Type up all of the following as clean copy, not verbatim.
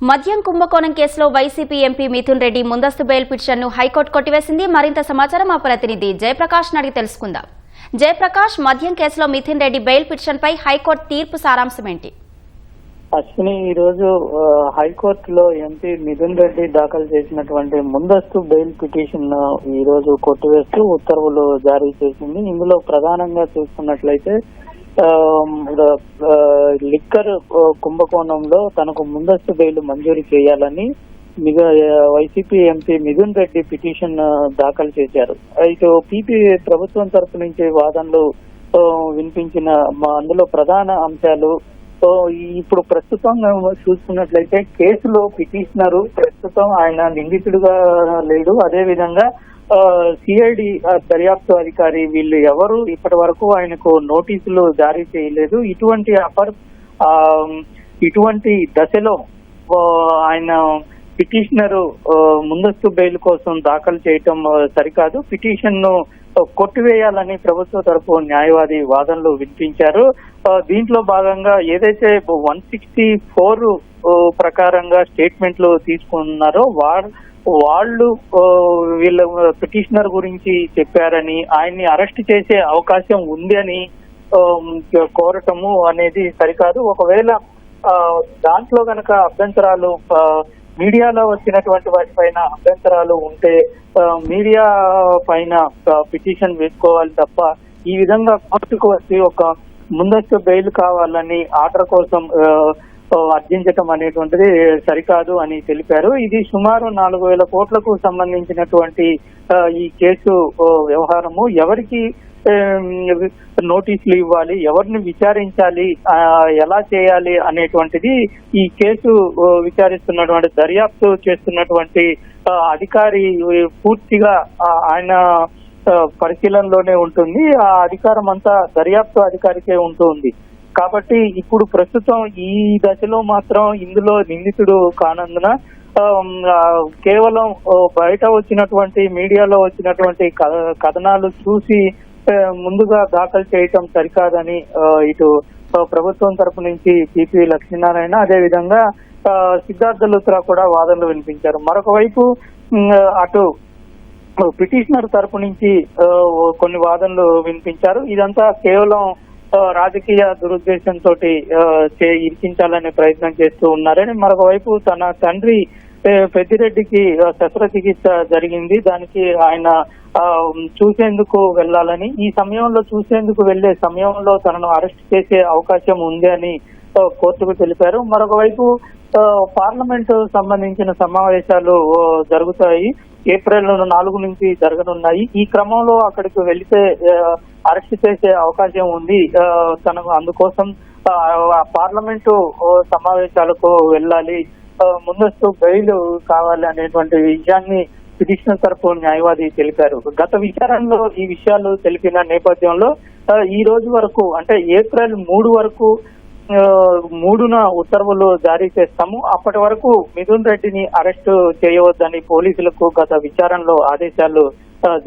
మద్యం కుంభకోణం కేసులో వైసీపీ ఎంపీ మిథున్ రెడ్డి ముందస్తు బెయిల్ పిటిషన్ను హైకోర్టు కొట్టివేసింది. మరింత సమాచారం మా ప్రతినిధి జయప్రకాష్ అడిగి తెలుసుకుందాం. జయప్రకాష్, మద్యం కేసులో మిథున్ రెడ్డి బెయిల్ పిటిషన్పై హైకోర్టు తీర్పు సారాంశం ఏంటి? అశ్విని, ఈ రోజు హైకోర్టులో ఎంపీ మిథున్ రెడ్డి దాఖలు చేసినటువంటి ముందస్తు బెయిల్ పిటిషన్ ఈ రోజు కొట్టివేస్తూ ఉత్తర్వులు జారీ చేసింది. ఇందులో ప్రధానంగా చూసుకున్నట్లయితే లిక్కర్ కుంభకోణంలో తనకు ముందస్తు బెయిల్ మంజూరు చేయాలని YCP MP Mithun Reddy petition దాఖలు చేశారు. అయితే పీపీ ప్రభుత్వం తరపు నుంచి వాదనలు వినిపించిన అందులో ప్రధాన అంశాలు ఇప్పుడు ప్రస్తుతం చూసుకున్నట్లయితే కేసులో పిటిషనర్ ప్రస్తుతం ఆయన నిందితుడుగా లేడు. అదే విధంగా సిఐడి దర్యాప్తు అధికారి వీళ్ళు ఎవరు ఇప్పటి వరకు ఆయనకు నోటీసులు జారీ చేయలేదు. ఇటువంటి దశలో ఆయన పిటిషనర్ ముందస్తు బెయిల్ కోసం దాఖలు చేయటం సరికాదు. పిటిషన్ ను కొట్టివేయాలని ప్రభుత్వ తరపు న్యాయవాది వాదనలు వినిపించారు. దీంట్లో భాగంగా ఏదైతే 164 ప్రకారంగా స్టేట్మెంట్లు తీసుకున్నారో వాళ్ళు వీళ్ళ పిటిషనర్ గురించి చెప్పారని, ఆయన్ని అరెస్ట్ చేసే అవకాశం ఉంది అని కోరటము అనేది సరికాదు. ఒకవేళ దాంట్లో గనక అభ్యంతరాలు మీడియాలో వచ్చినటువంటి వాటిపైన అభ్యంతరాలు ఉంటే మీడియా పైన పిటిషన్ వేసుకోవాలి తప్ప ఈ విధంగా కోర్టుకు వచ్చి ఒక ముందస్తు బెయిల్ కావాలని ఆర్డర్ కోసం అర్జించటం అనేటువంటిది సరికాదు అని తెలిపారు. ఇది సుమారు 4,000 కోట్లకు సంబంధించినటువంటి ఈ కేసు వ్యవహారము. ఎవరికి నోటీసులు ఇవ్వాలి, ఎవరిని విచారించాలి, ఎలా చేయాలి అనేటువంటిది ఈ కేసు విచారిస్తున్నటువంటి దర్యాప్తు చేస్తున్నటువంటి అధికారి పూర్తిగా ఆయన పరిశీలనలోనే ఉంటుంది. ఆ అధికారం అంతా దర్యాప్తు అధికారికే ఉంటుంది. కాబట్టి ఇప్పుడు ప్రస్తుతం ఈ దశలో మాత్రం ఇందులో నిందితుడు కానందున కేవలం బయట వచ్చినటువంటి మీడియాలో వచ్చినటువంటి కథనాలు చూసి ముందుగా దాఖలు చేయటం సరికాదని ఇటు ప్రభుత్వం తరపు నుంచి పిపి లక్ష్మీనారాయణ, అదేవిధంగా సిద్ధార్థ లూత్రా కూడా వాదనలు వినిపించారు. మరొక వైపు అటు పిటిషనర్ తరపు నుంచి కొన్ని వాదనలు వినిపించారు. ఇదంతా కేవలం రాజకీయ దురుద్దేశంతో ఇరికించాలనే ప్రయత్నం చేస్తూ ఉన్నారని, మరొక వైపు తన తండ్రి పెద్దిరెడ్డికి శస్త్రచికిత్స జరిగింది, దానికి ఆయన చూసేందుకు వెళ్లాలని, ఈ సమయంలో చూసేందుకు వెళ్లే సమయంలో తనను అరెస్ట్ చేసే అవకాశం ఉంది అని కోర్టుకు తెలిపారు. మరొక వైపు పార్లమెంటు సంబంధించిన సమావేశాలు జరుగుతాయి. ఏప్రిల్ 4 నుంచి జరగనున్నాయి. ఈ క్రమంలో అక్కడికి వెళితే అరెస్ట్ చేసే అవకాశం ఉంది. తనకు అందుకోసం పార్లమెంటు సమావేశాలకు వెళ్ళాలి, ముందస్తు బెయిల్ కావాలి అనేటువంటి విషయాన్ని పిటిషనర్ తరపు న్యాయవాది తెలిపారు. గత విచారణలో ఈ విషయాలు తెలిపిన నేపథ్యంలో ఈ రోజు వరకు అంటే ఏప్రిల్ 3 వరకు 3న ఉత్తర్వులు జారీ చేస్తాము. అప్పటి వరకు మిథున్ రెడ్డిని అరెస్టు చేయవద్దని పోలీసులకు గత విచారణలో ఆదేశాలు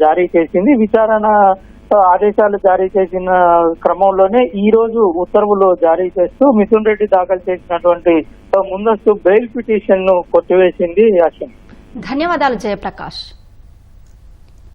జారీ చేసింది. విచారణ ఆదేశాలు జారీ చేసిన క్రమంలోనే ఈ రోజు ఉత్తర్వులు జారీ చేస్తూ మిథున్ రెడ్డి దాఖలు చేసినటువంటి ముందస్తు బెయిల్ పిటిషన్ ను కొట్టివేసింది. ధన్యవాదాలు జయప్రకాష్.